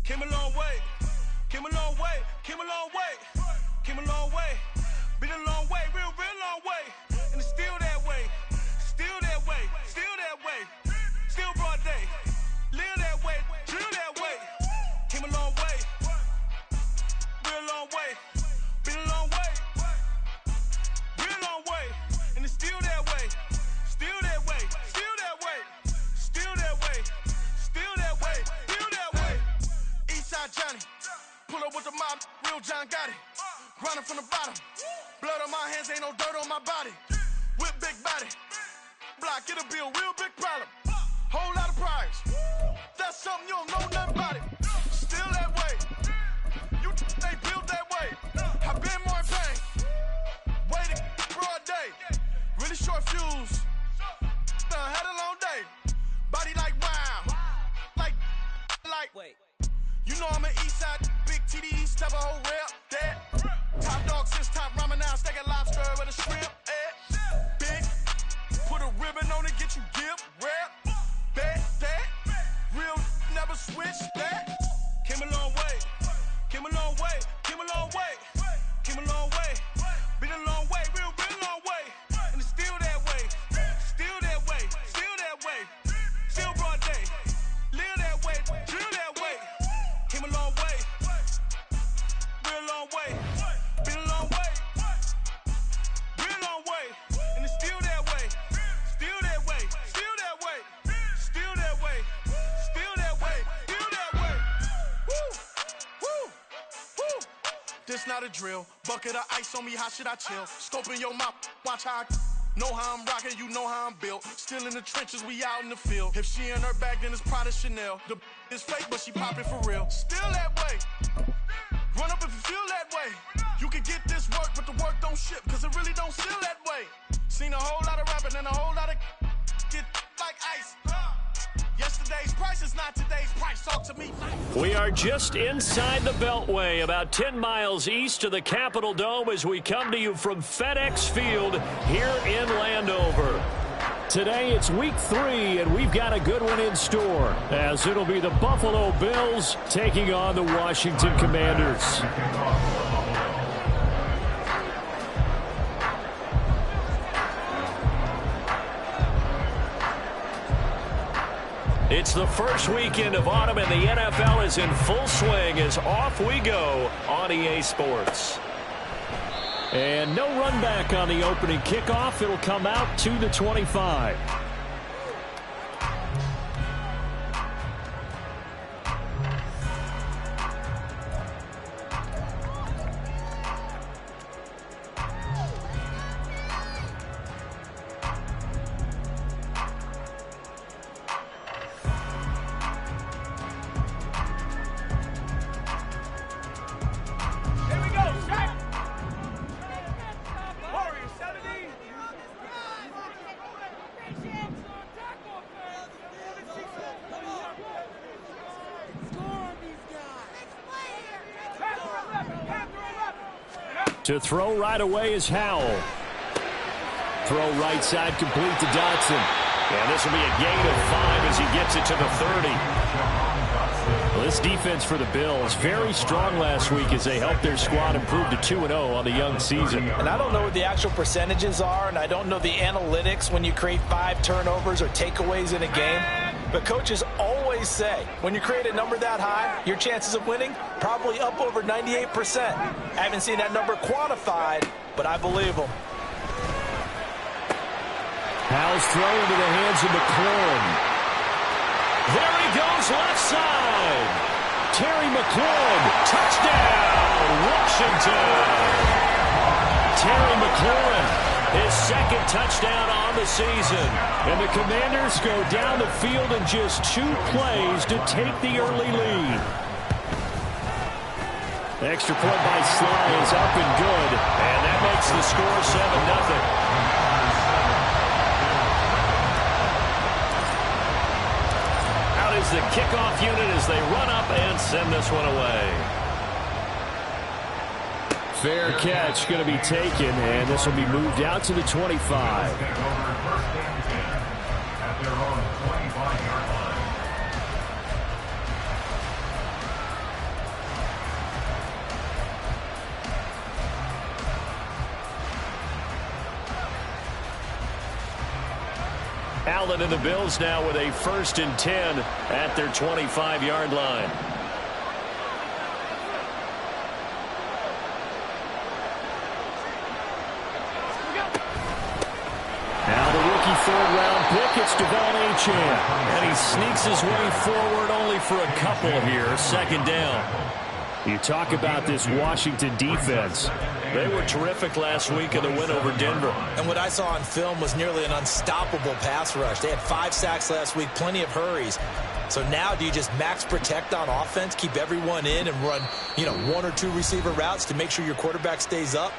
Came a long way, came a long way, came a long way, came a long way, been a long way, real long way, and it's still that way, still that way, still that way, still broad day, live that way, drill that way, came a long way, real long way, been a long way, real long way, and it's still that way, still that way, still that way, still that way, still that way, still that way. Eastside Johnny, pull up with the mob, real John Gotti, grinding from the bottom, blood on my hands, ain't no dirt on my body, whip big body, block, it'll be a real big problem, whole lot of priors, that's something you don't know nothing about it, still that way, you they built that way, I've been more in pain, waiting broad day, really short fuse, had a long day, body like wow, like, wait. You know I'm an Eastside, big TDE, step a whole rep, that. Top dog, since top ramen now, steak and lobster with a shrimp, big, put a ribbon on it, get you gift, rep, bet, that. Real, never switch, that. Came a long way, came a long way, came a long way, came a long way, been a long way, real long way, and it's still that way, still that way, still that way, still broad day, live that way, drill that way. Came a long way, real long way, been a long way, real long way, and it's still that way, still that way, still that way, still that way, still that way, still that way. Woo, woo, woo. This not a drill, bucket of ice on me, how should I chill? Scoping your mouth, watch how I know how I'm rocking, you know how I'm built. Still in the trenches, we out in the field. If she in her bag, then it's Prada Chanel. The is fake, but she poppin' for real. Still that way. Run up if you feel that way. You can get this work, but the work don't ship, cause it really don't feel that way. Seen a whole lot of rapping and a whole lot of get like ice. Yesterday's price is not today's price. Talk to me. We are just inside the Beltway, about 10 miles east of the Capitol Dome as we come to you from FedEx Field here in Landover. Today it's week 3, and we've got a good one in store, as it'll be the Buffalo Bills taking on the Washington Commanders. It's the first weekend of autumn, and the NFL is in full swing as off we go on EA Sports. And no run back on the opening kickoff. It'll come out to the 25. To throw right away is Howell. Throw right side complete to Dotson. And this will be a gain of 5 as he gets it to the 30. Well, this defense for the Bills, very strong last week as they helped their squad improve to 2-0 on the young season. And I don't know what the actual percentages are, and I don't know the analytics when you create 5 turnovers or takeaways in a game. But coaches always say, when you create a number that high, your chances of winning probably up over 98%. I haven't seen that number quantified, but I believe them. Howell's throw into the hands of McLaurin. There he goes left side. Terry McLaurin, touchdown, Washington. Terry McLaurin, his second touchdown on the season. And the Commanders go down the field in just 2 plays to take the early lead. Extra point by Sly is up and good. And that makes the score 7-0. Is the kickoff unit as they run up and send this one away. Fair catch going to be taken, and this will be moved out to the 25. Allen and the Bills now with a 1st and 10 at their 25-yard line. Now the rookie 3rd-round pick, it's Devon Achane. And he sneaks his way forward only for a couple here. 2nd down. You talk about this Washington defense. They were terrific last week in the win over Denver. And what I saw on film was nearly an unstoppable pass rush. They had 5 sacks last week, plenty of hurries. So now do you just max protect on offense, keep everyone in and run, 1 or 2 receiver routes to make sure your quarterback stays up?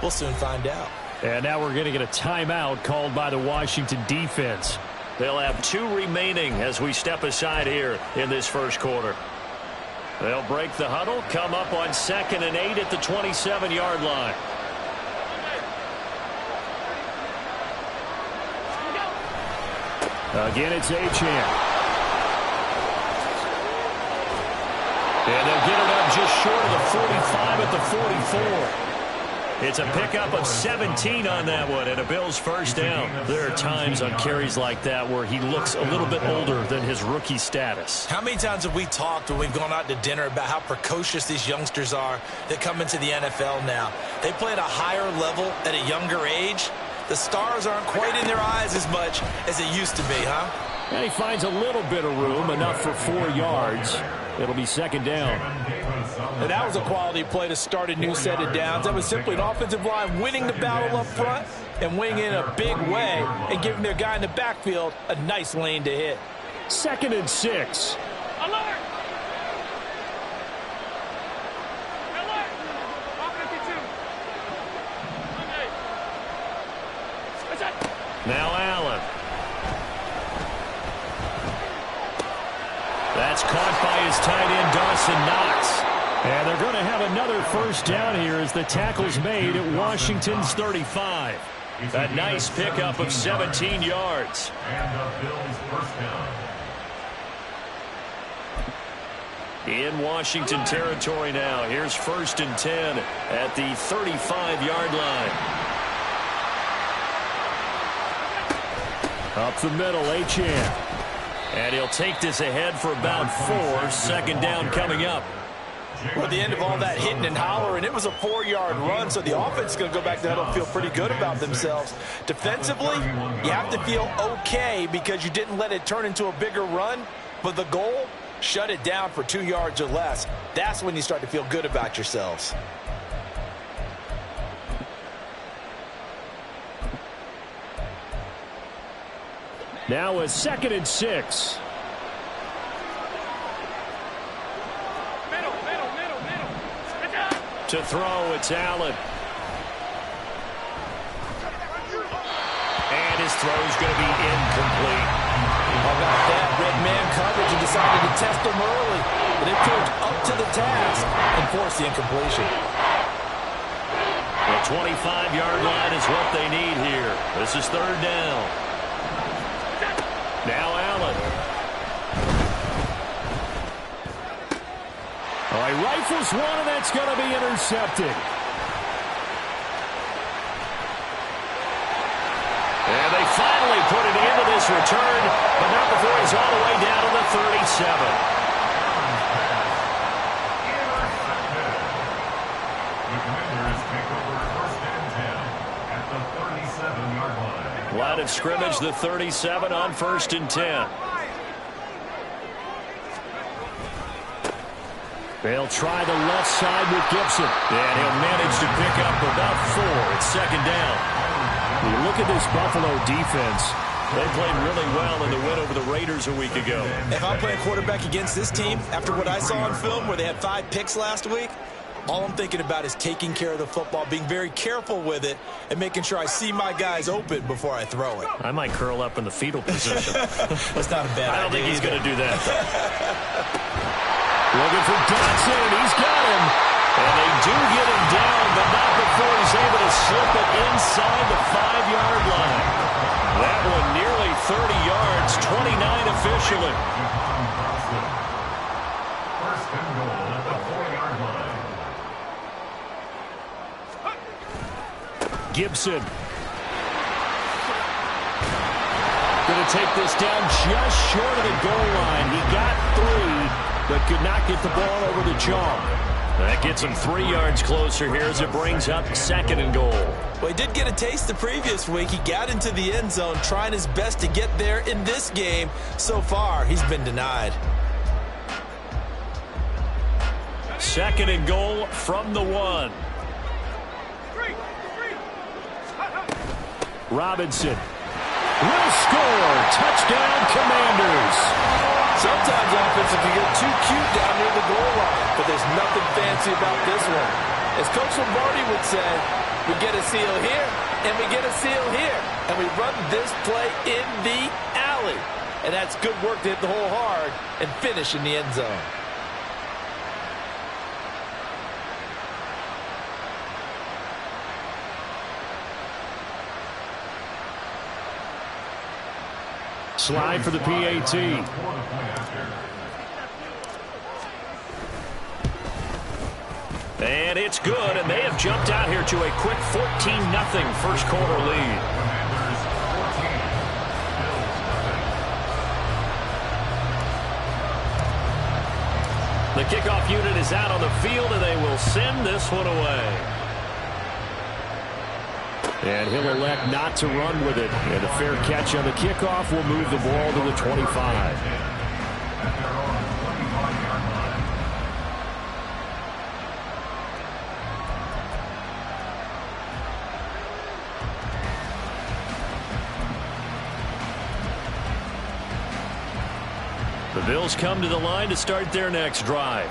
We'll soon find out. And now we're going to get a timeout called by the Washington defense. They'll have 2 remaining as we step aside here in this first quarter. They'll break the huddle, come up on 2nd and 8 at the 27-yard line. Again, it's Achane. And they'll get it up just short of the 45 at the 44. It's a pickup of 17 on that one and a Bills 1st down. There are times on carries like that where he looks a little bit older than his rookie status. How many times have we talked when we've gone out to dinner about how precocious these youngsters are that come into the NFL now? They play at a higher level at a younger age. The stars aren't quite in their eyes as much as it used to be, huh? And he finds a little bit of room, enough for 4 yards. It'll be 2nd down. And that was a quality play to start a new set of downs. That was simply an offensive line winning the battle up front and winning in a big way and giving their guy in the backfield a nice lane to hit. 2nd and 6. Alert! Alert! -52. Now Allen. That's caught by his tight end, Dawson Knox. And they're going to have another 1st down here as the tackle's made at Washington's 35. A nice pickup of 17 yards. And the Bills 1st down. In Washington territory now. Here's 1st and 10 at the 35-yard line. Up the middle, Achane. And he'll take this ahead for about 4. 2nd down coming up. Well, at the end of all that hitting and hollering, it was a 4-yard run, so the offense is going to go back to that and feel pretty good about themselves. Defensively, you have to feel okay because you didn't let it turn into a bigger run, but the goal, shut it down for 2 yards or less. That's when you start to feel good about yourselves. Now a 2nd and 6. To throw, it's Allen. And his throw's going to be incomplete. How about that? Red man coverage and decided to test him early. But it proved up to the task and forced the incompletion. The 25-yard line is what they need here. This is 3rd down. Now Allen. Oh, he rifles one, and that's going to be intercepted. And they finally put it into this return, but not before he's all the way down to the 37. Line of scrimmage, the 37 on 1st and 10. They'll try the left side with Gibson. And he'll manage to pick up about 4. It's 2nd down. You look at this Buffalo defense. They played really well in the win over the Raiders a week ago. If I'm playing quarterback against this team, after what I saw on film where they had 5 picks last week, all I'm thinking about is taking care of the football, being very careful with it, and making sure I see my guys open before I throw it. I might curl up in the fetal position. That's not a bad idea. I don't think he's going to do that, though. Looking for Dotson. He's got him. And they do get him down, but not before he's able to slip it inside the 5-yard line. That one nearly 30 yards, 29 officially. First and goal at the 4-yard line. Gibson. Going to take this down just short of the goal line. He got 3, but could not get the ball over the chalk. That gets him 3 yards closer here as it brings up 2nd and goal. Well, he did get a taste the previous week. He got into the end zone trying his best to get there in this game. So far, he's been denied. 2nd and goal from the 1. Robinson will score. Touchdown, Commanders. Sometimes offenses can get too cute down near the goal line, but there's nothing fancy about this one. As Coach Lombardi would say, we get a seal here, and we get a seal here, and we run this play in the alley. And that's good work to hit the hole hard and finish in the end zone. Slide for the PAT. And it's good, and they have jumped out here to a quick 14-0 first quarter lead. The kickoff unit is out on the field, and they will send this one away. And he'll elect not to run with it. And a fair catch on the kickoff will move the ball to the 25. The Bills come to the line to start their next drive.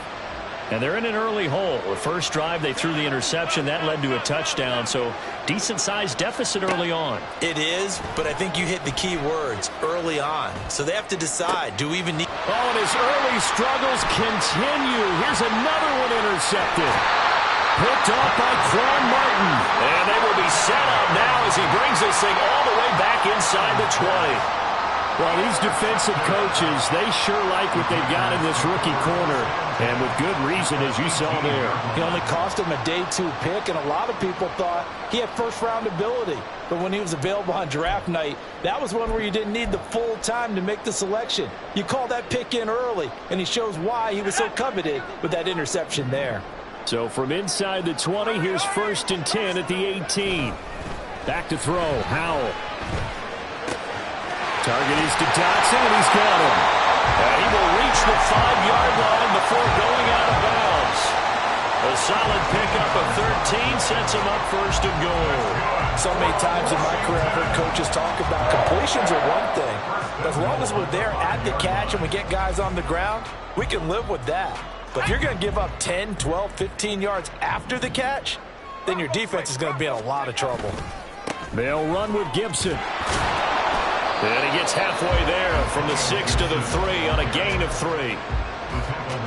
And they're in an early hole. The first drive, they threw the interception. That led to a touchdown, so decent-sized deficit early on. It is, but I think you hit the key words, early on. So they have to decide, do we even need... Oh, and his early struggles continue. Here's another one intercepted. Picked off by Quan Martin. And they will be set up now as he brings this thing all the way back inside the 20. Well, these defensive coaches, they sure like what they've got in this rookie corner. And with good reason, as you saw there. He only cost him a day 2 pick, and a lot of people thought he had first-round ability. But when he was available on draft night, that was one where you didn't need the full time to make the selection. You call that pick in early, and he shows why he was so coveted with that interception there. So from inside the 20, here's 1st and 10 at the 18. Back to throw, Howell. Target is to Dotson, and he's got him. And he will reach the 5-yard line before going out of bounds. A solid pickup of 13 sets him up 1st and goal. So many times in my career, I've heard coaches talk about completions are one thing. But as long as we're there at the catch and we get guys on the ground, we can live with that. But if you're going to give up 10, 12, 15 yards after the catch, then your defense is going to be in a lot of trouble. They'll run with Gibson. And he gets halfway there from the 6 to the 3 on a gain of 3.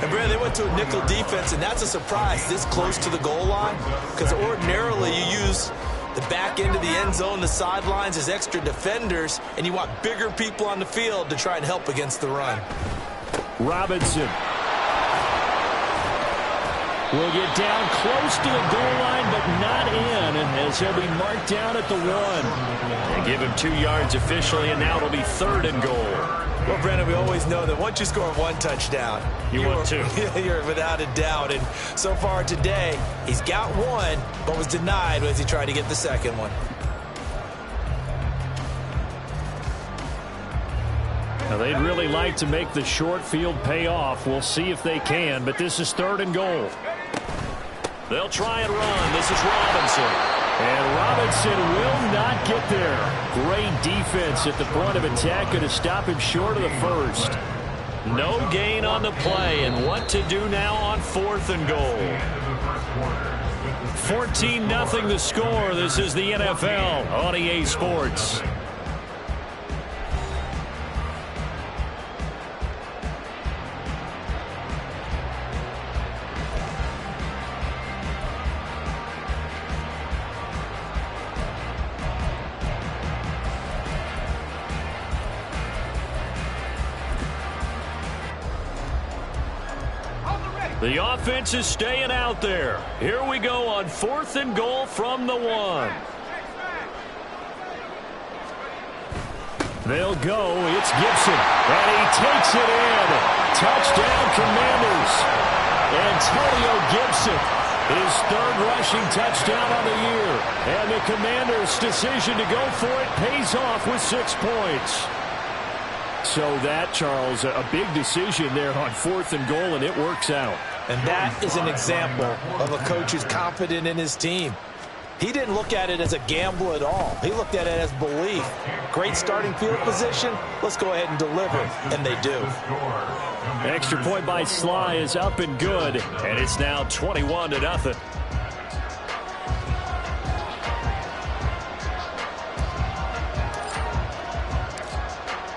And Brad, they went to a nickel defense, and that's a surprise this close to the goal line, because ordinarily you use the back end of the end zone, the sidelines as extra defenders, and you want bigger people on the field to try and help against the run. Robinson will get down close to the goal line, but not in, as he'll be marked down at the 1. They give him 2 yards officially, and now it'll be 3rd and goal. Well, Brandon, we always know that once you score 1 touchdown, you want 2. You're without a doubt. And so far today, he's got 1, but was denied as he tried to get the 2nd one. Now, they'd really like to make the short field pay off. We'll see if they can, but this is 3rd and goal. They'll try and run. This is Robinson. And Robinson will not get there. Great defense at the point of attack, going to stop him short of the 1st. No gain on the play, and what to do now on 4th and goal. 14-0 the score. This is the NFL on EA Sports. The offense is staying out there. Here we go on 4th and goal from the 1. They'll go. It's Gibson. And he takes it in. Touchdown, Commanders. Antonio Gibson, his 3rd rushing touchdown on the year. And the Commanders' decision to go for it pays off with 6 points. So that, Charles, a big decision there on 4th and goal, and it works out. And that is an example of a coach who's confident in his team. He didn't look at it as a gamble at all. He looked at it as belief. Great starting field position. Let's go ahead and deliver. And they do. Extra point by Sly is up and good. And it's now 21-0.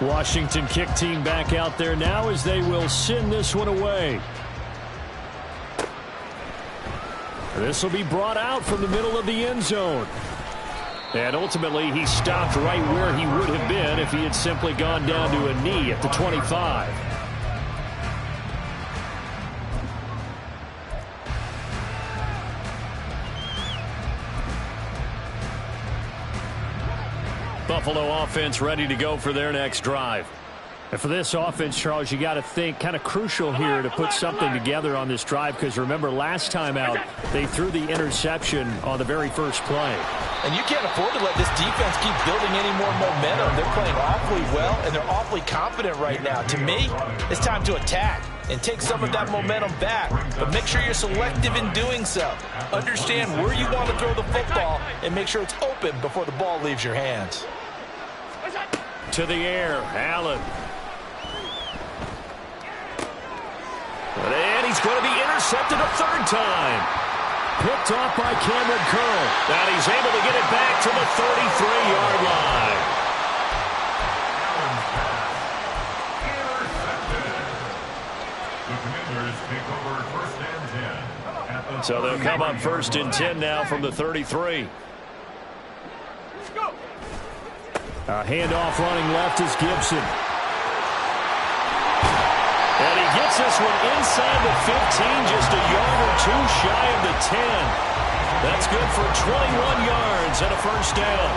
Washington kick team back out there now as they will send this one away. This will be brought out from the middle of the end zone. And ultimately, he stopped right where he would have been if he had simply gone down to a knee at the 25. Buffalo offense ready to go for their next drive. And for this offense, Charles, you got to think kind of crucial here to put something together on this drive, because remember last time out they threw the interception on the very first play. And you can't afford to let this defense keep building any more momentum. They're playing awfully well, and they're awfully confident right now. To me, it's time to attack and take some of that momentum back. But make sure you're selective in doing so. Understand where you want to throw the football and make sure it's open before the ball leaves your hands. To the air, Allen. And he's going to be intercepted a 3rd time. Picked off by Cameron Curl. And he's able to get it back to the 33-yard line. So they'll come up 1st and 10 now from the 33. A handoff running left is Gibson. And he gets this one inside the 15, just a yard or 2 shy of the 10. That's good for 21 yards and a 1st down.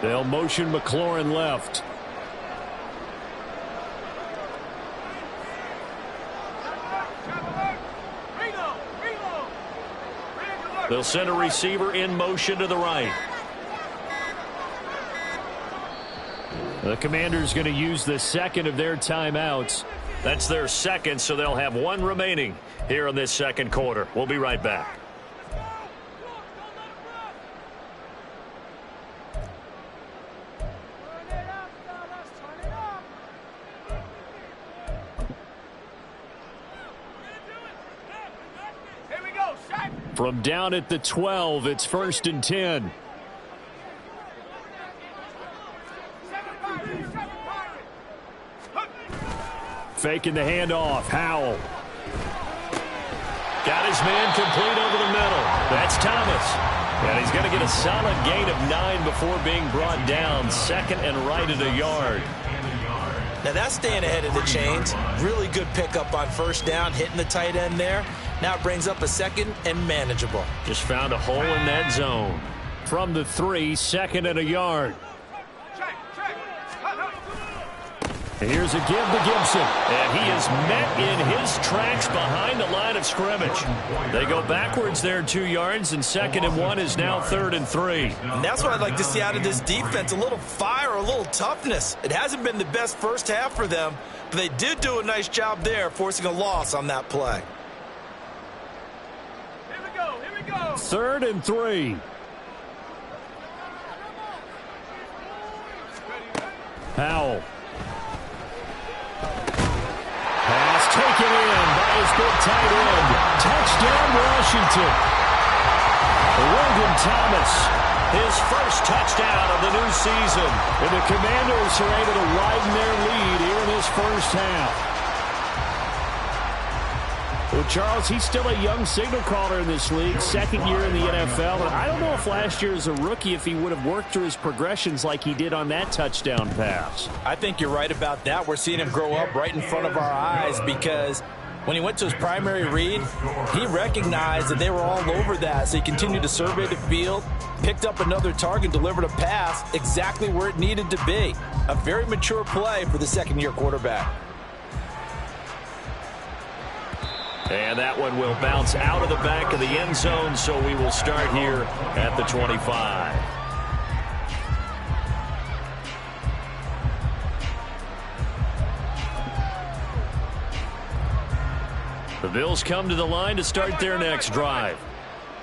They'll motion McLaurin left. They'll send a receiver in motion to the right. The Commanders going to use the 2nd of their timeouts. That's their 2nd, so they'll have 1 remaining here in this 2nd quarter. We'll be right back. From down at the 12, it's 1st and 10. Faking the handoff. Howell. Got his man complete over the middle. That's Thomas. And he's going to get a solid gain of 9 before being brought down. 2nd and right at a yard. Now that's staying ahead of the chains. Really good pickup on 1st down, hitting the tight end there. Now it brings up a 2nd and manageable. Just found a hole in that zone. From the 3, 2nd and a yard. Here's a give to Gibson. And he is met in his tracks behind the line of scrimmage. They go backwards there 2 yards, and 2nd and 1 is now 3rd and 3. And that's what I'd like to see out of this defense, a little fire, a little toughness. It hasn't been the best first half for them, but they did do a nice job there, forcing a loss on that play. Here we go. 3rd and 3. Howell. Pass taken in by his big tight end. Touchdown, Washington. Logan Thomas his first touchdown of the new season. And the Commanders are able to widen their lead here in this first half. Well, Charles, he's still a young signal caller in this league, second year in the NFL. And I don't know if last year as a rookie, if he would have worked through his progressions like he did on that touchdown pass. I think you're right about that. We're seeing him grow up right in front of our eyes because when he went to his primary read, he recognized that they were all over that. So he continued to survey the field, picked up another target, delivered a pass exactly where it needed to be. A very mature play for the second-year quarterback. And that one will bounce out of the back of the end zone, so we will start here at the 25. The Bills come to the line to start their next drive.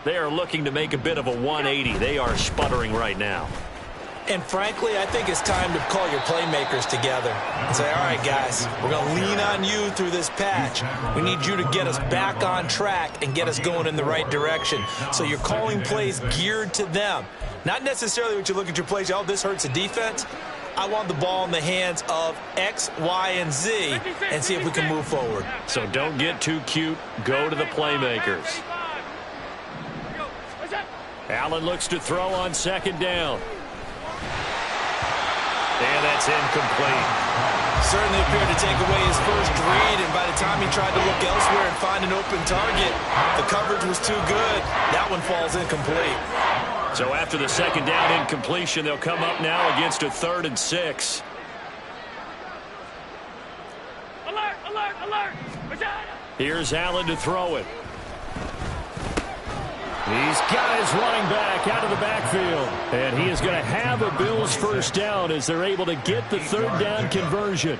They are looking to make a bit of a 180. They are sputtering right now. And frankly, I think it's time to call your playmakers together and say, all right, guys, we're going to lean on you through this patch. We need you to get us back on track and get us going in the right direction. So you're calling plays geared to them. Not necessarily what you look at your plays, oh, this hurts the defense. I want the ball in the hands of X, Y, and Z and see if we can move forward. So don't get too cute. Go to the playmakers. Allen looks to throw on second down. And that's incomplete. Certainly appeared to take away his first read, and by the time he tried to look elsewhere and find an open target, the coverage was too good. That one falls incomplete. So after the second down incompletion, they'll come up now against a 3rd and 6. Alert, alert, alert. Here's Allen to throw it. He's got his running back out of the backfield. And he is going to have a Bills first down as they're able to get the 3rd down conversion.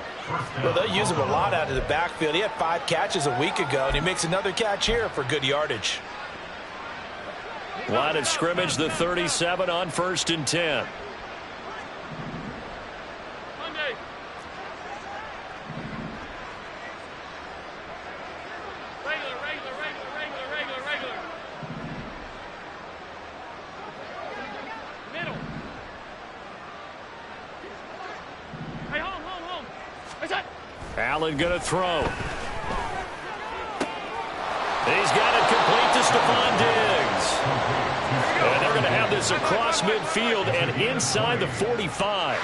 Well, they'll use him a lot out of the backfield. He had 5 catches a week ago, and he makes another catch here for good yardage. Line of scrimmage, the 37 on 1st and 10. Allen going to throw. He's got it complete to Stephon Diggs. And they're going to have this across midfield and inside the 45.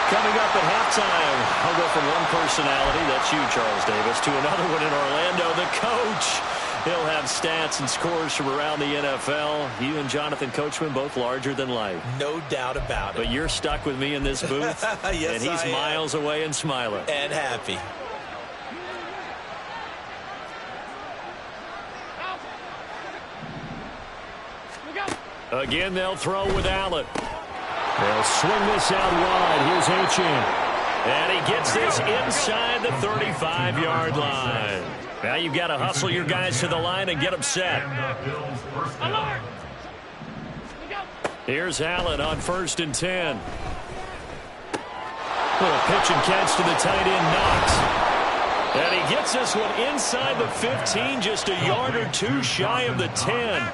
Coming up at halftime, I'll go from one personality, that's you, Charles Davis, to another one in Orlando, the coach. He'll have stats and scores from around the NFL. You and Jonathan Coachman, both larger than life. No doubt about it. But you're stuck with me in this booth. Yes, and he's miles away and smiling. And happy. Again, they'll throw with Allen. They'll swing this out wide. Here's Achane. And he gets this inside the 35-yard line. Now you've got to hustle your guys to the line and get them set. Here's Allen on 1st and 10. Little pitch and catch to the tight end, Knox. And he gets this one inside the 15, just a yard or two shy of the 10.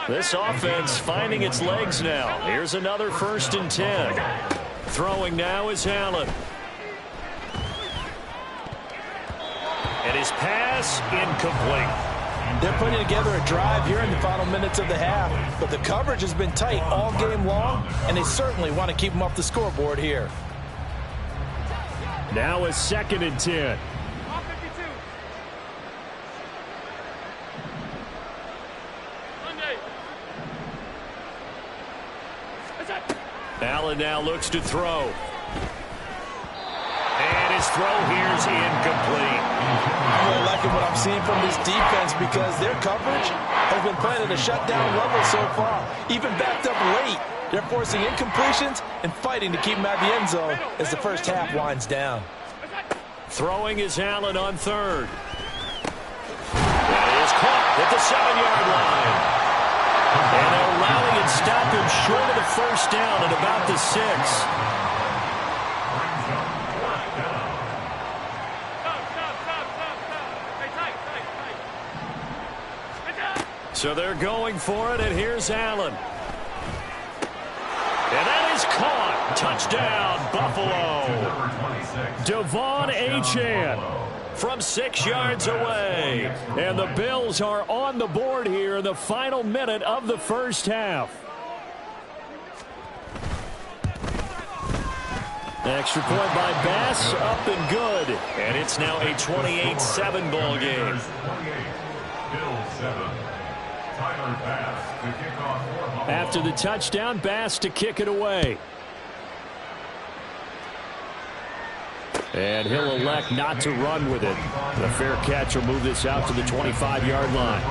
This offense finding its legs now. Here's another 1st and 10. Throwing now is Allen. And his pass incomplete. They're putting together a drive here in the final minutes of the half, but the coverage has been tight all game long, and they certainly want to keep them off the scoreboard here. Now a 2nd and 10. Allen now looks to throw. And his throw here is incomplete. I'm really liking what I'm seeing from this defense because their coverage has been playing at a shutdown level so far. Even backed up late, they're forcing incompletions and fighting to keep them out of the end zone as the first half winds down. Throwing is Allen on 3rd. That is caught at the 7-yard line. And they'll rally and stop him short of the first down at about the 6. So they're going for it, and here's Allen. And that is caught. Touchdown, Buffalo. Devon Achane from 6 yards away. And the Bills are on the board here in the final minute of the first half. Extra point by Bass, up and good. And it's now a 28-7 ball game. After the touchdown, Bass to kick it away. And he'll elect not to run with it. The fair catch will move this out to the 25-yard line.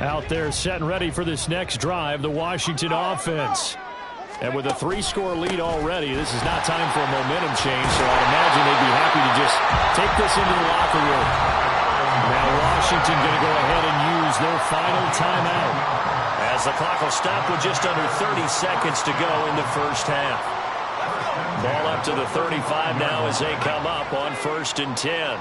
Out there set and ready for this next drive, the Washington offense. And with a 3-score lead already, this is not time for a momentum change, so I'd imagine they'd be happy to just take this into the locker room. Now Washington going to go ahead and use their final timeout, as the clock will stop with just under 30 seconds to go in the first half. Ball up to the 35 now as they come up on 1st and 10.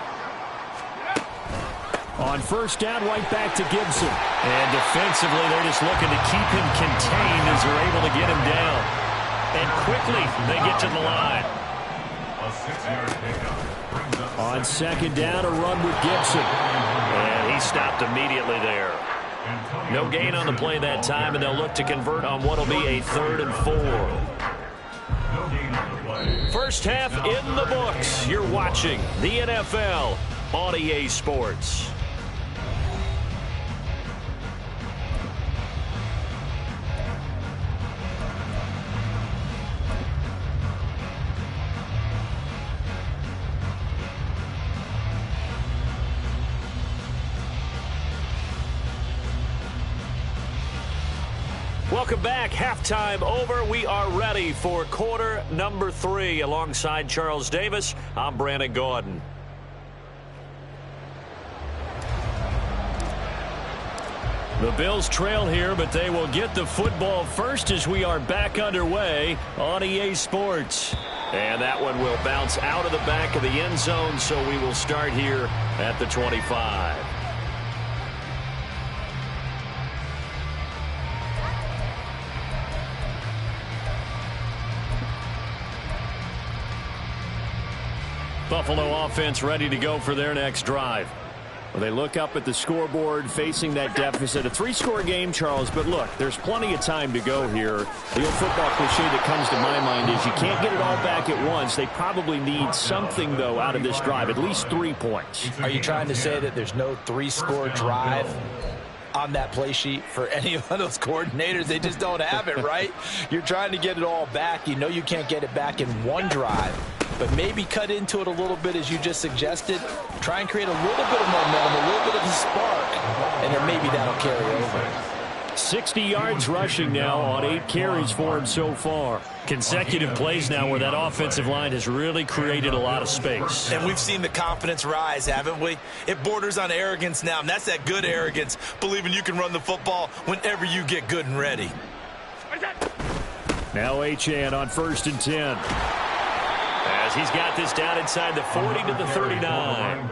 On first down, right back to Gibson. And defensively, they're just looking to keep him contained as they're able to get him down. And quickly, they get to the line. On 2nd down, a run with Gibson. And he stopped immediately there. No gain on the play that time, and they'll look to convert on what will be a 3rd and 4. First half in the books. You're watching the NFL on EA Sports. Welcome back. Halftime over. We are ready for quarter number 3. Alongside Charles Davis, I'm Brandon Gaudin. The Bills trail here, but they will get the football first as we are back underway on EA Sports. And that one will bounce out of the back of the end zone, so we will start here at the 25. Buffalo offense ready to go for their next drive. Well, they look up at the scoreboard facing that deficit. A 3-score game, Charles, but look, there's plenty of time to go here. The old football cliche that comes to my mind is you can't get it all back at once. They probably need something, though, out of this drive, at least 3 points. Are you trying to say that there's no 3-score drive on that play sheet for any of those coordinators? They just don't have it, right? You're trying to get it all back. You know you can't get it back in one drive. But maybe cut into it a little bit, as you just suggested. Try and create a little bit of momentum, a little bit of a spark, and then maybe that'll carry over. 60 yards rushing now on 8 carries for him so far. Consecutive plays now where that offensive line has really created a lot of space. And we've seen the confidence rise, haven't we? It borders on arrogance now, and that's that good arrogance, believing you can run the football whenever you get good and ready. Now Achane on 1st and 10. As he's got this down inside the 40 to the 39.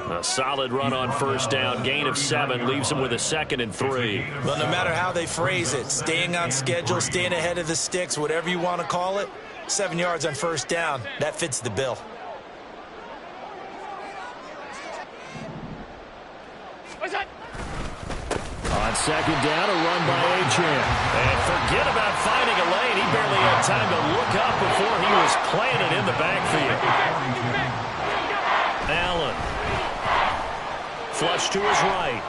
A solid run on first down. Gain of 7 leaves him with a 2nd and 3. Well, no matter how they phrase it, staying on schedule, staying ahead of the sticks, whatever you want to call it, 7 yards on first down, that fits the bill. On 2nd down, a run by Achane. And forget about finding a lane. He barely had time to look up before he was planted in the backfield. Allen. Flush to his right.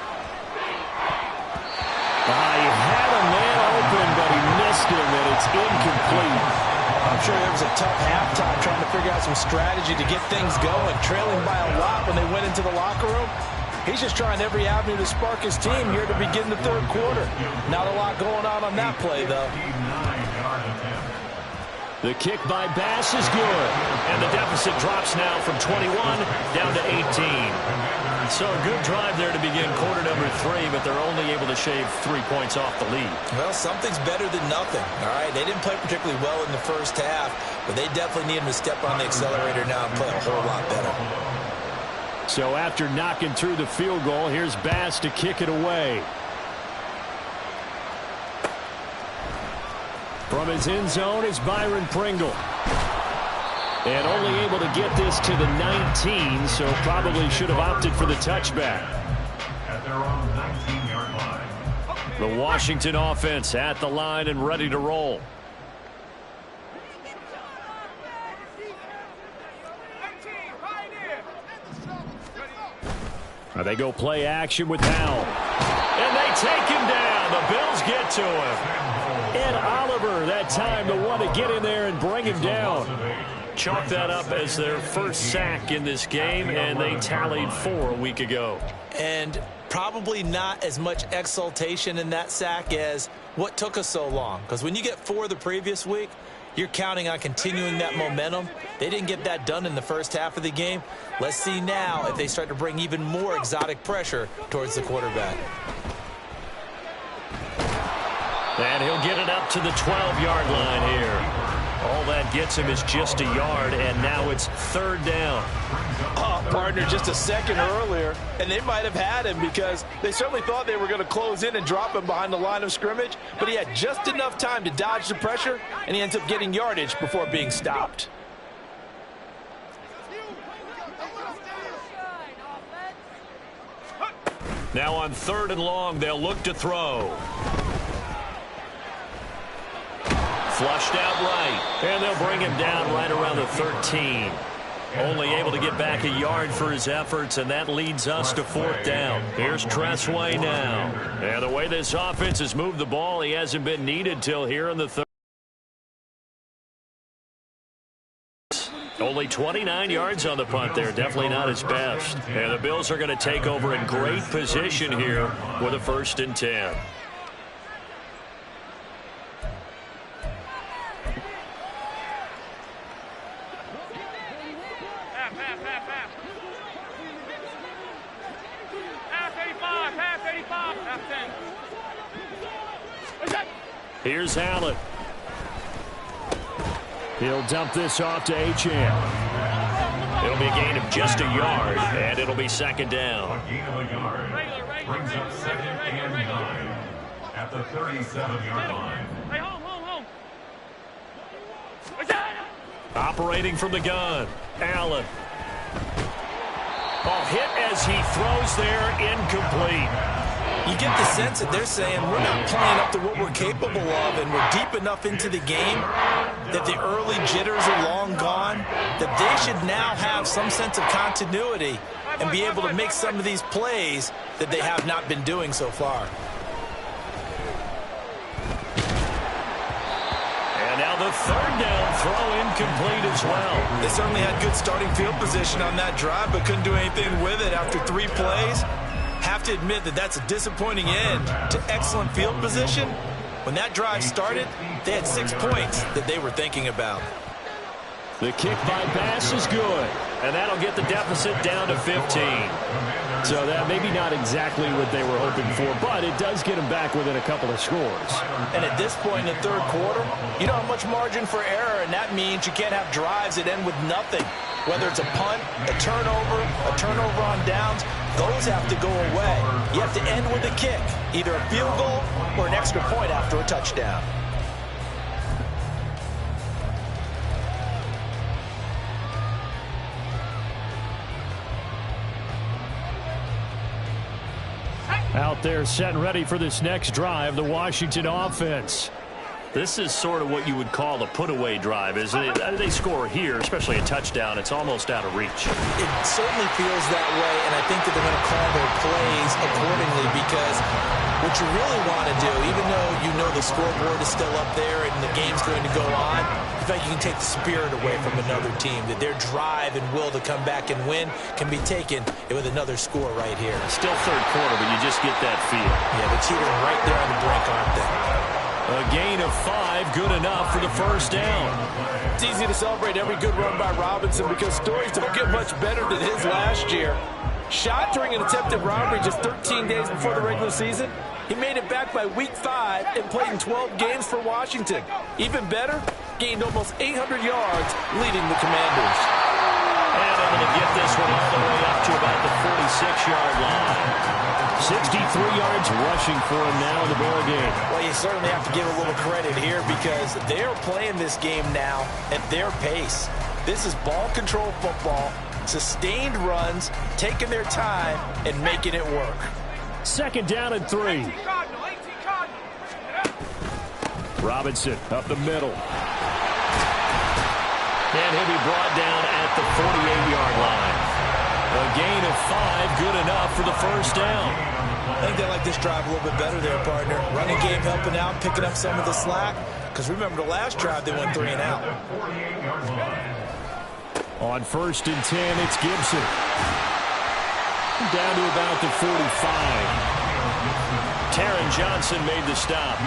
He had a man open, but he missed him, and it's incomplete. I'm sure there was a tough halftime trying to figure out some strategy to get things going, trailing by a lot when they went into the locker room. He's just trying every avenue to spark his team here to begin the 3rd quarter. Not a lot going on that play, though. The kick by Bass is good. And the deficit drops now from 21 down to 18. So a good drive there to begin quarter number 3, but they're only able to shave 3 points off the lead. Well, something's better than nothing, all right? They didn't play particularly well in the first half, but they definitely need them to step on the accelerator now and play a whole lot better. So after knocking through the field goal, here's Bass to kick it away. From his end zone is Byron Pringle. And only able to get this to the 19, so probably should have opted for the touchback. At their own 19-yard line. The Washington offense at the line and ready to roll. Now they go play action with Howell. And they take him down. The Bills get to him. Ed Oliver that time the one to get in there and bring him down. Chalk that up as their first sack in this game, and they tallied 4 a week ago. And probably not as much exultation in that sack as what took us so long. Because when you get 4 the previous week, you're counting on continuing that momentum. They didn't get that done in the first half of the game. Let's see now if they start to bring even more exotic pressure towards the quarterback. And he'll get it up to the 12-yard line here. All that gets him is just a yard, and now it's 3rd down. Oh, partner, just a second earlier, and they might have had him because they certainly thought they were going to close in and drop him behind the line of scrimmage, but he had just enough time to dodge the pressure, and he ends up getting yardage before being stopped. Now on 3rd and long, they'll look to throw. Flushed out right, and they'll bring him down right around the 13. Only able to get back a yard for his efforts, and that leads us to 4th down. Here's Tressway now. And the way this offense has moved the ball, he hasn't been needed till here in the 3rd. Only 29 yards on the punt there. Definitely not his best. And the Bills are going to take over in great position here with a 1st and 10. Here's Allen. He'll dump this off to Achane. It'll be a gain of just a yard, and it'll be 2nd down. A gain of a yard brings up 2nd and 9 at the 37-yard line. Operating from the gun, Allen. Oh, hit as he throws there, incomplete. You get the sense that they're saying we're not playing up to what we're capable of, and we're deep enough into the game that the early jitters are long gone, that they should now have some sense of continuity and be able to make some of these plays that they have not been doing so far. And now the 3rd down throw incomplete as well. They certainly had good starting field position on that drive, but couldn't do anything with it after 3 plays. Have to admit that that's a disappointing end to excellent field position. When that drive started, they had 6 points that they were thinking about. The kick by Bass is good, and that'll get the deficit down to 15. So that maybe not exactly what they were hoping for, but it does get them back within a couple of scores. And at this point in the 3rd quarter, you don't have much margin for error, and that means you can't have drives that end with nothing. Whether it's a punt, a turnover on downs, those have to go away. You have to end with a kick, either a field goal or an extra point after a touchdown. Out there set and ready for this next drive, the Washington offense. This is sort of what you would call a put-away drive, isn't it? They score here, especially a touchdown. It's almost out of reach. It certainly feels that way, and I think that they're going to call their plays accordingly because what you really want to do, even though you know the scoreboard is still up there and the game's going to go on, in fact, you can take the spirit away from another team, that their drive and will to come back and win can be taken with another score right here. Still 3rd quarter, but you just get that feel. Yeah, they're teetering right there on the brink, aren't they? A gain of 5, good enough for the 1st down. It's easy to celebrate every good run by Robinson because stories don't get much better than his last year. Shot during an attempted robbery just 13 days before the regular season. He made it back by week 5 and played in 12 games for Washington. Even better, gained almost 800 yards leading the Commanders. And able to get this one all the way up to about the 46-yard line. 63 yards rushing for him now in the ball game. Well, you certainly have to give a little credit here because they're playing this game now at their pace. This is ball control football, sustained runs, taking their time, and making it work. 2nd down and 3. Robinson up the middle. And he'll be brought down at the 48-yard line. A gain of 5, good enough for the first down. I think they like this drive a little bit better there, partner. Running game helping out, picking up some of the slack. Because remember, the last drive, they went 3 and out. On 1st and 10, it's Gibson. Down to about the 45. Taron Johnson made the stop. 4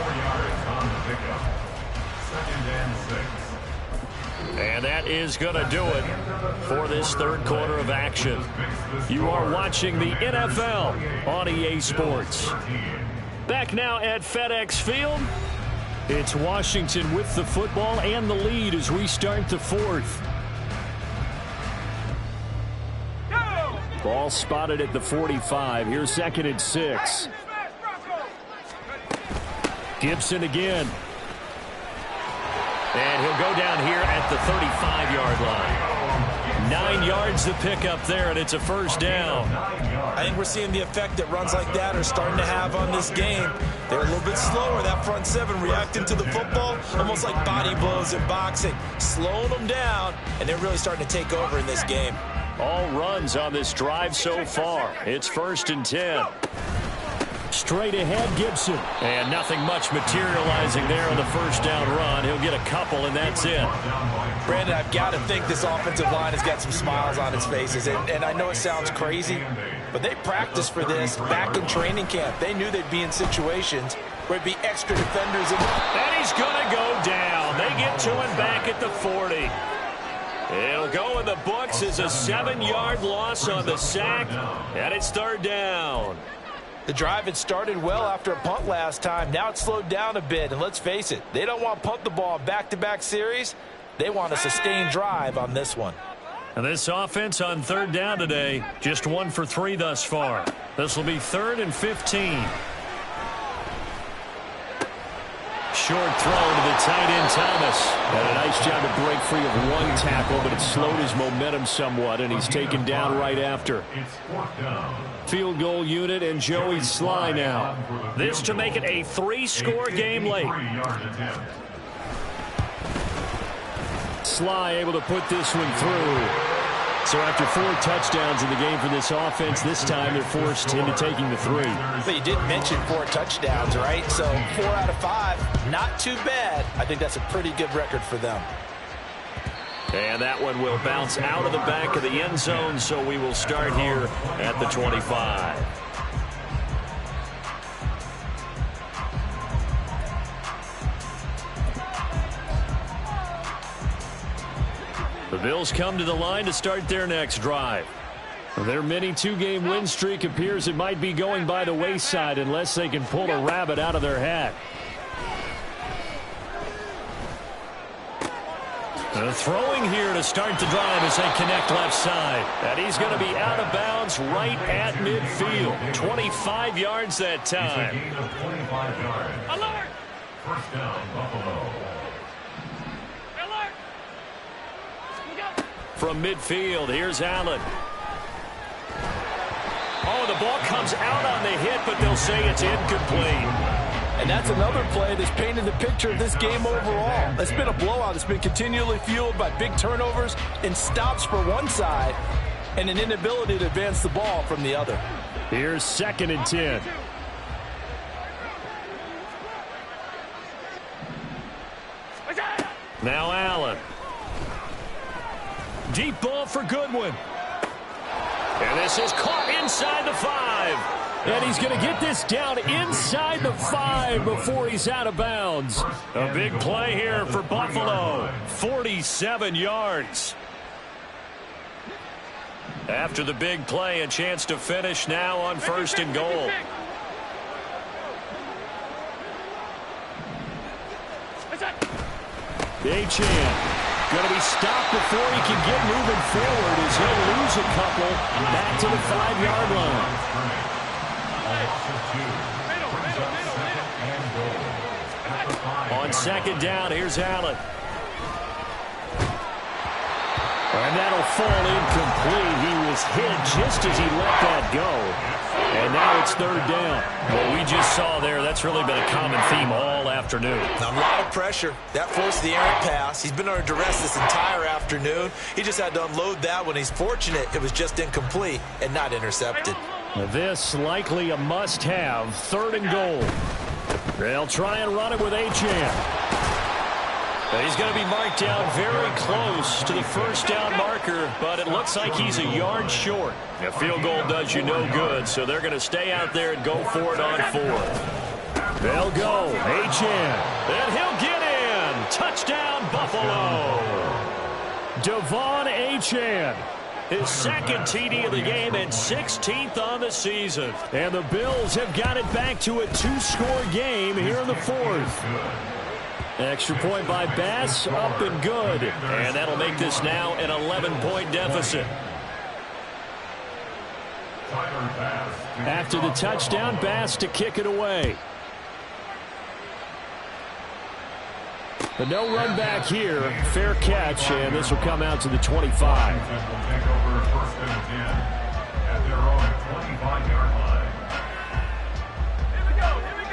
yards on the pickup. 2nd and 6. And that is going to do it for this 3rd quarter of action. You are watching the NFL on EA Sports. Back now at FedEx Field. It's Washington with the football and the lead as we start the 4th. Ball spotted at the 45. Here's 2nd and 6. Gibson again. And he'll go down here at the 35-yard line. 9 yards to pick up there, and it's a first down. I think we're seeing the effect that runs like that are starting to have on this game. They're a little bit slower, that front 7 reacting to the football, almost like body blows in boxing, slowing them down, and they're really starting to take over in this game. All runs on this drive so far. It's 1st and 10. Straight ahead, Gibson. And nothing much materializing there on the first down run. He'll get a couple, and that's it. Brandon, I've got to think this offensive line has got some smiles on its faces. And I know it sounds crazy, but they practiced for this back in training camp. They knew they'd be in situations where it'd be extra defenders. And he's going to go down. They get to him back at the 40. It'll go in the books as a 7-yard loss on the sack, and it's 3rd down. The drive had started well after a punt last time. Now it's slowed down a bit, and let's face it, they don't want to punt the ball back-to-back series. They want a sustained drive on this one. And this offense on 3rd down today, just 1 for 3 thus far. This will be 3rd and 15. Short throw to the tight end, Thomas. And a nice job to break free of 1 tackle, but it slowed his momentum somewhat, and he's taken down right after. Field goal unit and Joey Sly now. This to make it a 3-score game late. Sly able to put this one through. So after 4 touchdowns in the game for this offense, this time they're forced into taking the 3. But you did mention 4 touchdowns, right? So 4 out of 5, not too bad. I think that's a pretty good record for them. And that one will bounce out of the back of the end zone, so we will start here at the 25. The Bills come to the line to start their next drive. Their mini 2-game win streak appears it might be going by the wayside unless they can pull a rabbit out of their hat. Throwing here to start the drive as they connect left side. And he's going to be out of bounds right at midfield. 25 yards that time. Alert! First down, Buffalo. From midfield, here's Allen. Oh, the ball comes out on the hit, but they'll say it's incomplete. And that's another play that's painted the picture of this game overall. It's been a blowout. It's been continually fueled by big turnovers and stops for one side and an inability to advance the ball from the other. Here's 2nd and 10. Now Allen. Deep ball for Goodwin. And this is caught inside the 5. And he's going to get this down inside the 5 before he's out of bounds. A big play here for Buffalo. 47 yards. After the big play, a chance to finish now on 1st and goal. Achane going to be stopped before he can get moving forward as he'll lose a couple back to the 5-yard line. On 2nd down, here's Allen. And that'll fall incomplete. He was hit just as he let that go. And now it's 3rd down. Well, we just saw there, that's really been a common theme all afternoon. A lot of pressure. That forced the errant pass. He's been under duress this entire afternoon. He just had to unload that one. He's fortunate it was just incomplete and not intercepted. This likely a must-have. 3rd and goal. They'll try and run it with Achane. He's going to be marked down very close to the 1st down marker, but it looks like he's a yard short. A field goal does you no good, so they're going to stay out there and go for it on 4th. They'll go. Achane. And he'll get in. Touchdown, Buffalo. Devon Achane. His 2nd TD of the game and 16th on the season. And the Bills have got it back to a 2-score game here in the 4th. Extra point by Bass, up and good. And that'll make this now an 11-point deficit. After the touchdown, Bass to kick it away. But no run back here. Fair catch, and this will come out to the 25.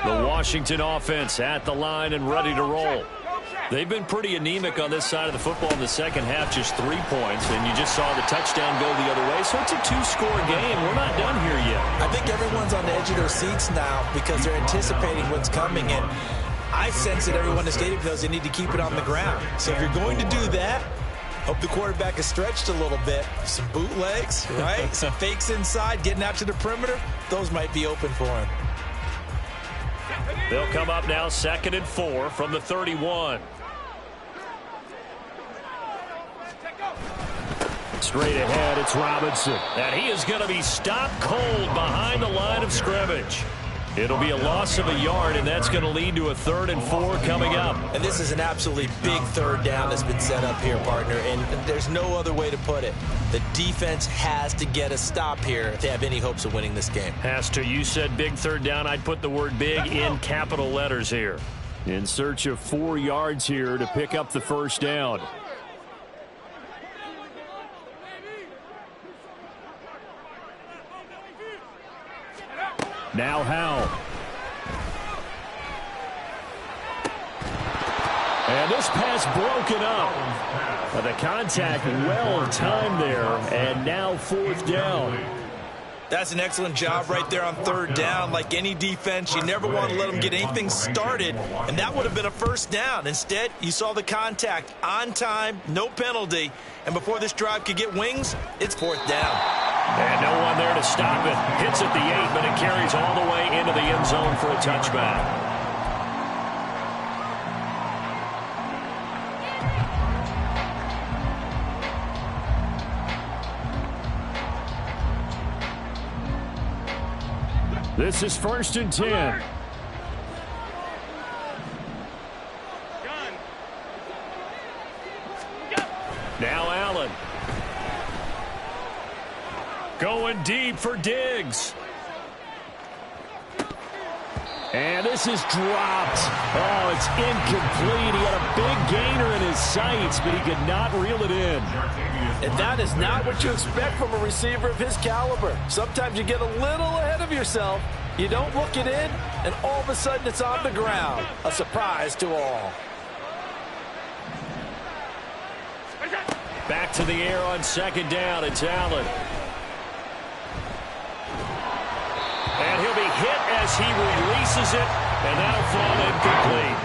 The Washington offense at the line and ready to roll. They've been pretty anemic on this side of the football in the second half, just 3 points, and you just saw the touchdown go the other way. So it's a 2-score game. We're not done here yet. I think everyone's on the edge of their seats now because they're anticipating what's coming, and I sense that everyone in the stadium knows they need to keep it on the ground. So if you're going to do that, hope the quarterback is stretched a little bit. Some bootlegs, right? Some fakes inside, getting out to the perimeter. Those might be open for him. They'll come up now 2nd and 4 from the 31. Straight ahead, it's Robinson. And he is going to be stopped cold behind the line of scrimmage. It'll be a loss of a yard, and that's going to lead to a 3rd and 4 coming up. And this is an absolutely big 3rd down that's been set up here, partner, and there's no other way to put it. The defense has to get a stop here if they have any hopes of winning this game. Has to. You said big 3rd down. I'd put the word big in capital letters here. In search of 4 yards here to pick up the 1st down. Now Howell. And this pass broken up. The contact well timed there, and now 4th down. That's an excellent job right there on 3rd down. Like any defense, you never want to let them get anything started, and that would have been a 1st down. Instead, you saw the contact on time, no penalty, and before this drive could get wings, it's 4th down. And no one there to stop it. Hits at the 8, but it carries all the way into the end zone for a touchback. This is 1st and 10. Now Allen. Going deep for Diggs. And this is dropped. Oh, it's incomplete. He had a big gainer in his sights, but he could not reel it in. And that is not what you expect from a receiver of his caliber. Sometimes you get a little ahead of yourself. You don't look it in, and all of a sudden it's on the ground. A surprise to all. Back to the air on 2nd down. It's Allen. And he'll be hit as he releases it, and that'll fall incomplete.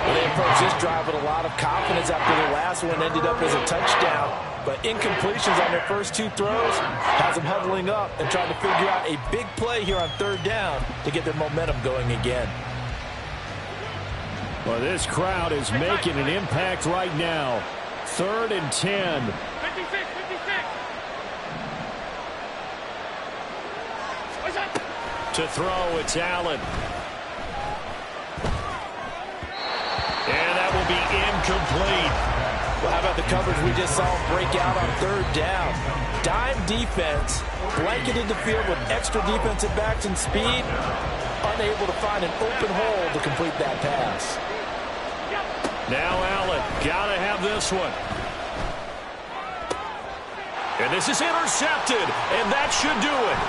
Well, they approached this drive with a lot of confidence after the last one ended up as a touchdown. But incompletions on their first 2 throws has them huddling up and trying to figure out a big play here on 3rd down to get their momentum going again. Well, this crowd is making an impact right now. 3rd and 10. To throw, it's Allen. And that will be incomplete. Well, how about the coverage we just saw break out on third down? Dime defense, blanketed the field with extra defensive backs and speed, unable to find an open hole to complete that pass. Now Allen, got to have this one. And this is intercepted, and that should do it.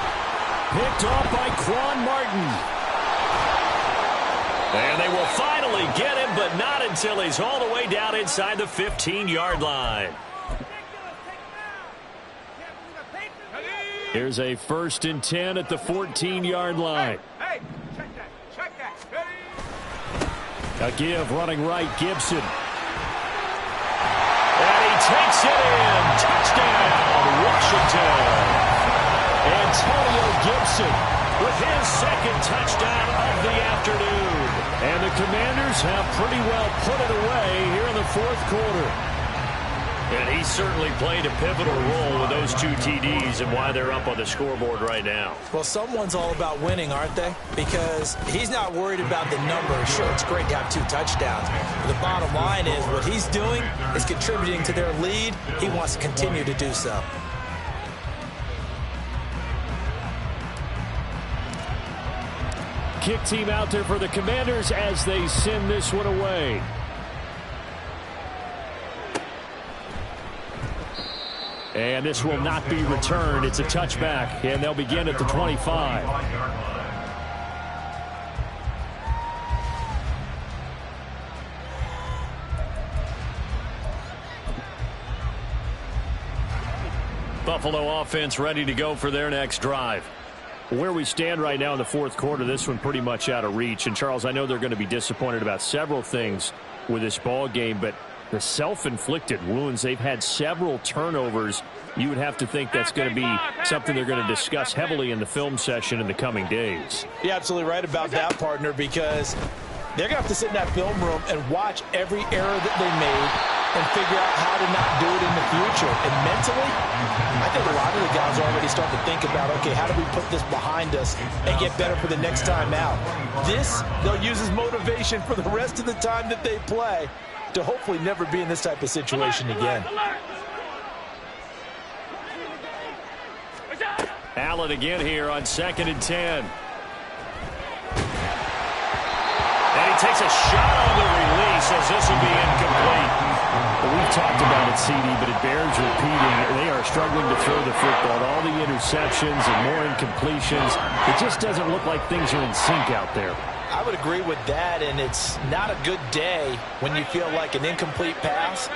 Picked off by Quan Martin. And they will finally get him, but not until he's all the way down inside the 15-yard line. Here's a 1st and 10 at the 14-yard line. Hey, check that. A give running right, Gibson. And he takes it in. Touchdown, Washington. Antonio Gibson with his 2nd touchdown of the afternoon. And the Commanders have pretty well put it away here in the 4th quarter. And he certainly played a pivotal role with those 2 TDs and why they're up on the scoreboard right now. Well, someone's all about winning, aren't they? Because he's not worried about the numbers. Sure, it's great to have 2 touchdowns. But the bottom line is what he's doing is contributing to their lead. He wants to continue to do so. Kick team out there for the Commanders as they send this one away. And this will not be returned. It's a touchback, and they'll begin at the 25. Buffalo offense ready to go for their next drive. Where we stand right now in the 4th quarter, this one pretty much out of reach. And, Charles, I know they're going to be disappointed about several things with this ball game, but the self-inflicted wounds, they've had several turnovers. You would have to think that's going to be something they're going to discuss heavily in the film session in the coming days. You're absolutely right about that, partner, because they're going to have to sit in that film room and watch every error that they made and figure out how to not do it in the future. And mentally, I think a lot of the guys are already starting to think about, okay, how do we put this behind us and get better for the next time out? This, they'll use as motivation for the rest of the time that they play to hopefully never be in this type of situation again. Allen again here on 2nd and 10. And he takes a shot on the release as this will be incomplete. Well, we've talked about it, CD, but it bears repeating. They are struggling to throw the football. All the interceptions and more incompletions. It just doesn't look like things are in sync out there. I would agree with that, and it's not a good day when you feel like an incomplete pass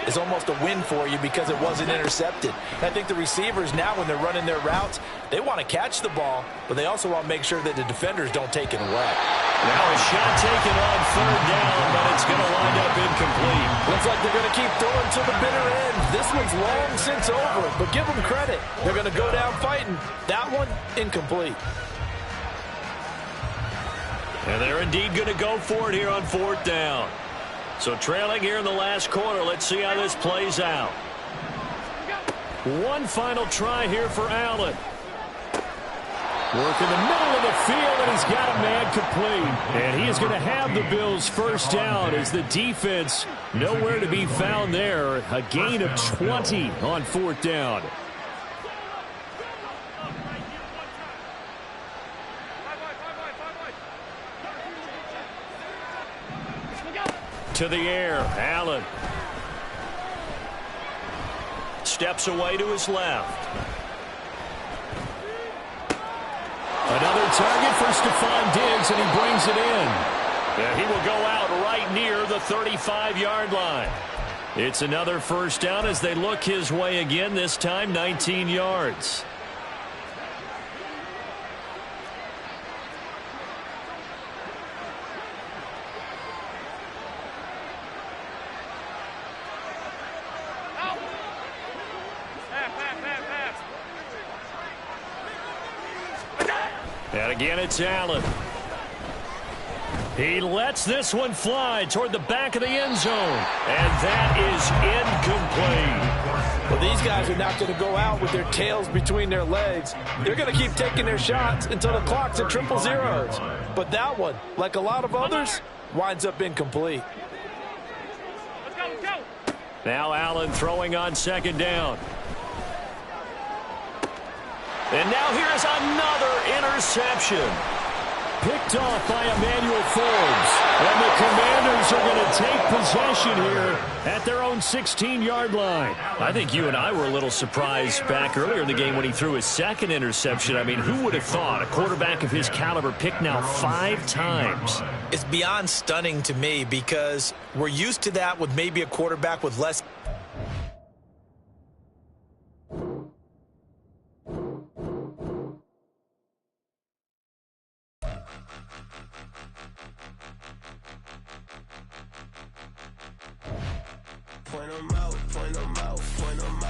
is almost a win for you because it wasn't intercepted. And I think the receivers now, when they're running their routes, they want to catch the ball, but they also want to make sure that the defenders don't take it away. Now a shot taken on 3rd down, but it's going to wind up incomplete. Looks like they're going to keep throwing to the bitter end. This one's long since over, but give them credit. They're going to go down fighting. That one, incomplete. And they're indeed going to go for it here on 4th down. So trailing here in the last quarter, let's see how this plays out. One final try here for Allen. Work in the middle of the field, and he's got a man complete. And he is going to have the Bills' 1st down as the defense nowhere to be found there. A gain of 20 on 4th down. To the air, Allen. Steps away to his left. Another target for Stephon Diggs, and he brings it in. And he will go out right near the 35-yard line. It's another 1st down as they look his way again, this time 19 yards. And again, it's Allen. He lets this one fly toward the back of the end zone. And that is incomplete. Well, these guys are not going to go out with their tails between their legs. They're going to keep taking their shots until the clock's at triple zeros. But that one, like a lot of others, winds up incomplete. Let's go. Now Allen throwing on second down. And now here's another interception. Picked off by Emmanuel Forbes. And the Commanders are going to take possession here at their own 16-yard line. I think you and I were a little surprised back earlier in the game when he threw his second interception. I mean, who would have thought a quarterback of his caliber picked now 5 times? It's beyond stunning to me because we're used to that with maybe a quarterback with less. Point 'em out, point 'em out, point 'em out.